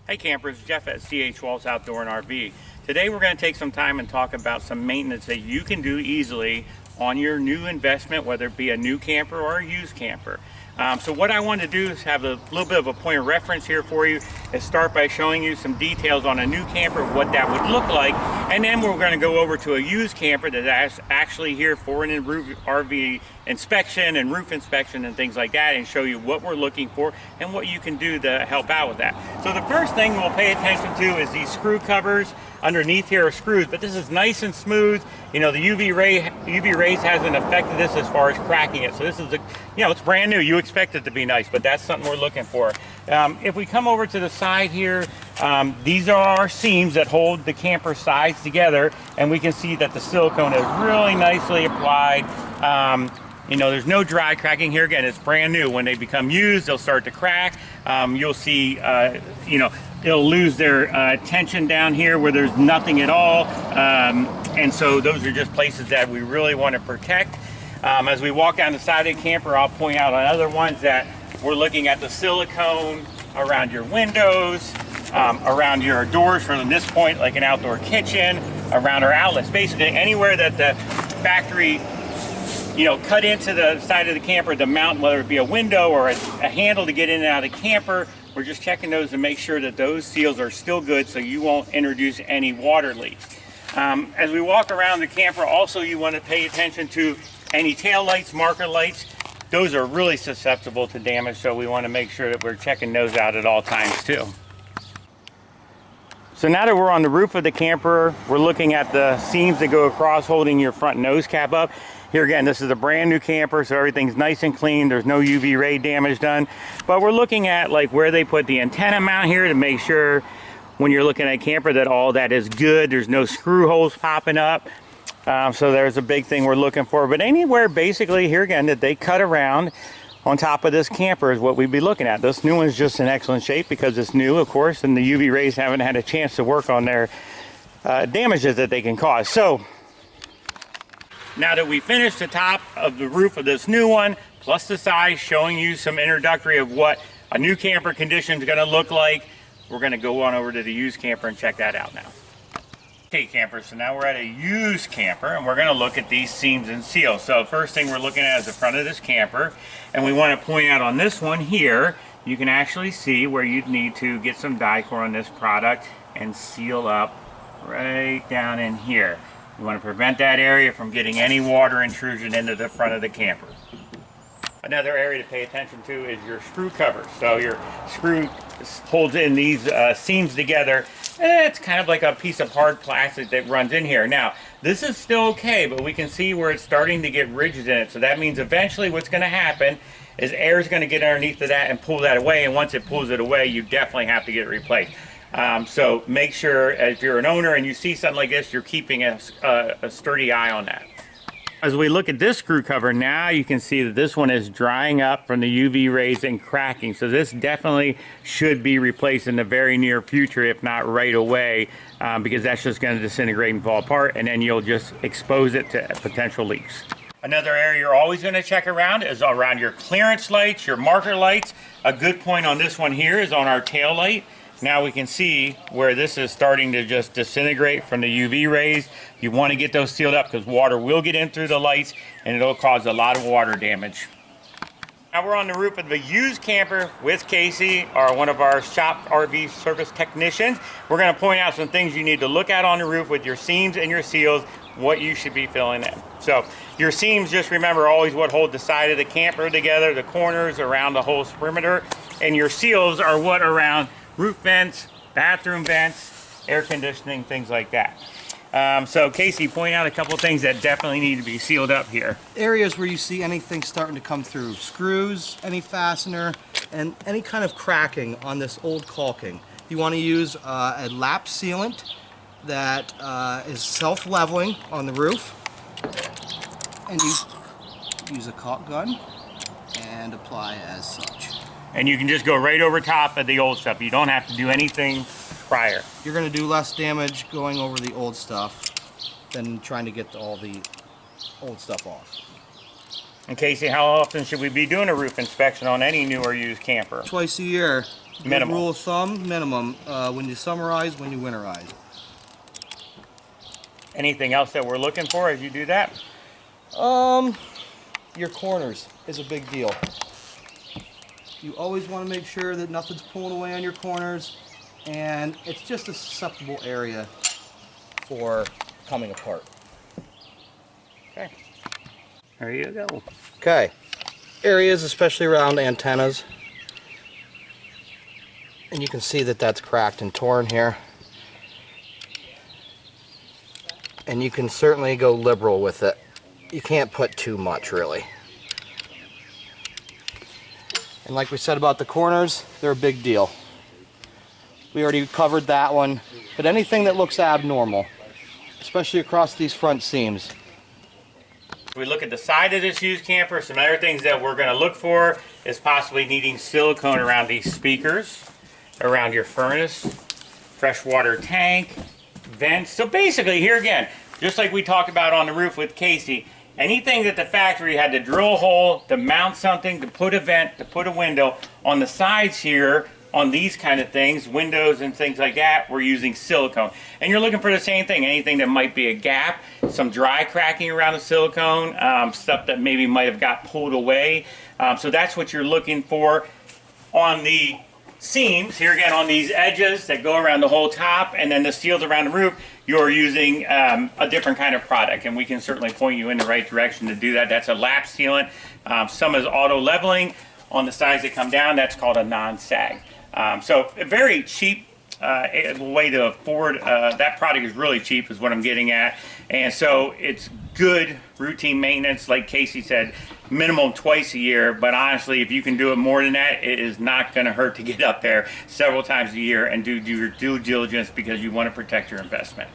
Hi campers, Jeff at Waltz Outdoor RV. Today we're going to take some time and talk about some maintenance that you can do easily on your new investment, whether it be a new camper or a used camper. So what I want to do is have a little bit of a point of reference here for you, is start by showing you some details on a new camper, what that would look like, and then we're going to go over to a used camper that's actually here for an RV inspection and roof inspection and things like that, and show you what we're looking for and what you can do to help out with that. So the first thing we'll pay attention to is these screw covers. Underneath here are screws, but this is nice and smooth. You know, the UV rays hasn't affected this as far as cracking it. So this is, it's brand new. You expect it to be nice, but that's something we're looking for. If we come over to the side here, these are our seams that hold the camper sides together, and we can see that the silicone is really nicely applied. There's no dry cracking here. Again, it's brand new. When they become used, they'll start to crack. You'll see, it'll lose their tension down here where there's nothing at all. And so those are just places that we really want to protect. As we walk down the side of the camper, I'll point out on other ones that we're looking at the silicone around your windows, around your doors from this point, like an outdoor kitchen, around our outlets. Basically anywhere that the factory cut into the side of the camper to mount, whether it be a window or a handle to get in and out of the camper. We're just checking those to make sure that those seals are still good so you won't introduce any water leaks. As we walk around the camper, also you want to pay attention to any tail lights, marker lights. Those are really susceptible to damage, so we want to make sure that we're checking those out at all times too. So now that we're on the roof of the camper, we're looking at the seams that go across holding your front nose cap up. Here again, this is a brand new camper, so everything's nice and clean. There's no UV ray damage done. But we're looking at like where they put the antenna mount here to make sure when you're looking at a camper that all that is good. There's no screw holes popping up. So there's a big thing we're looking for. But anywhere basically here again that they cut around on top of this camper is what we'd be looking at. This new one's just in excellent shape because it's new, of course, and the UV rays haven't had a chance to work on their damages that they can cause. So now that we finished the top of the roof of this new one, plus the size, showing you some introductory of what a new camper condition is going to look like, we're going to go on over to the used camper and check that out now. Okay campers, so now we're at a used camper and we're going to look at these seams and seals. So first thing we're looking at is the front of this camper, and we want to point out on this one here, you can actually see where you'd need to get some Dicor on this product and seal up right down in here. You want to prevent that area from getting any water intrusion into the front of the camper. Another area to pay attention to is your screw cover. So your screw holds in these seams together. It's kind of like a piece of hard plastic that runs in here. Now, this is still okay, but we can see where it's starting to get rigid in it. So that means eventually what's going to happen is air is going to get underneath of that and pull that away. And once it pulls it away, you definitely have to get it replaced. So make sure if you're an owner and you see something like this, you're keeping a sturdy eye on that. As we look at this screw cover now, you can see that this one is drying up from the UV rays and cracking. So this definitely should be replaced in the very near future, if not right away, because that's just going to disintegrate and fall apart, and then you'll just expose it to potential leaks. Another area you're always going to check around is around your clearance lights, your marker lights. A good point on this one here is on our tail light. Now we can see where this is starting to just disintegrate from the UV rays. You want to get those sealed up because water will get in through the lights and it'll cause a lot of water damage. Now we're on the roof of the used camper with Casey, one of our shop RV service technicians. We're going to point out some things you need to look at on the roof with your seams and your seals, what you should be filling in. So your seams, just remember, always what hold the side of the camper together, the corners around the whole perimeter, and your seals are what around roof vents, bathroom vents, air conditioning, things like that. So Casey, point out a couple of things that definitely need to be sealed up here. Areas where you see anything starting to come through, screws, any fastener, and any kind of cracking on this old caulking. You want to use a lap sealant that is self-leveling on the roof, and you use a caulk gun and apply as such. And you can just go right over top of the old stuff. You don't have to do anything prior. You're going to do less damage going over the old stuff than trying to get all the old stuff off. And Casey, how often should we be doing a roof inspection on any new or used camper? Twice a year. Minimum. Rule of thumb, minimum. When you summarize, when you winterize. Anything else that we're looking for as you do that? Your corners is a big deal. You always want to make sure that nothing's pulling away on your corners, and it's just a susceptible area for coming apart. Okay. There you go. Okay. Areas, especially around antennas. And you can see that that's cracked and torn here. And you can certainly go liberal with it. You can't put too much, really. And like we said about the corners, they're a big deal. We already covered that one. But anything that looks abnormal, especially across these front seams. We look at the side of this used camper. Some other things that we're going to look for is possibly needing silicone around these speakers, around your furnace, freshwater tank, vents. So basically, here again, just like we talked about on the roof with Casey, anything that the factory had to drill a hole, to mount something, to put a vent, to put a window, on the sides here, on these kind of things, windows and things like that, we're using silicone. And you're looking for the same thing, anything that might be a gap, some dry cracking around the silicone, stuff that maybe might have got pulled away. So that's what you're looking for. On the seams, here again on these edges that go around the whole top, and then the seals around the roof, you're using a different kind of product, and we can certainly point you in the right direction to do that. That's a lap sealant. Some is auto leveling. On the sides that come down, that's called a non-sag. So a very cheap way to afford that product is really cheap is what I'm getting at. And so it's good routine maintenance, like Casey said, minimum twice a year. But honestly, if you can do it more than that, it is not going to hurt to get up there several times a year and do your due diligence, because you want to protect your investment.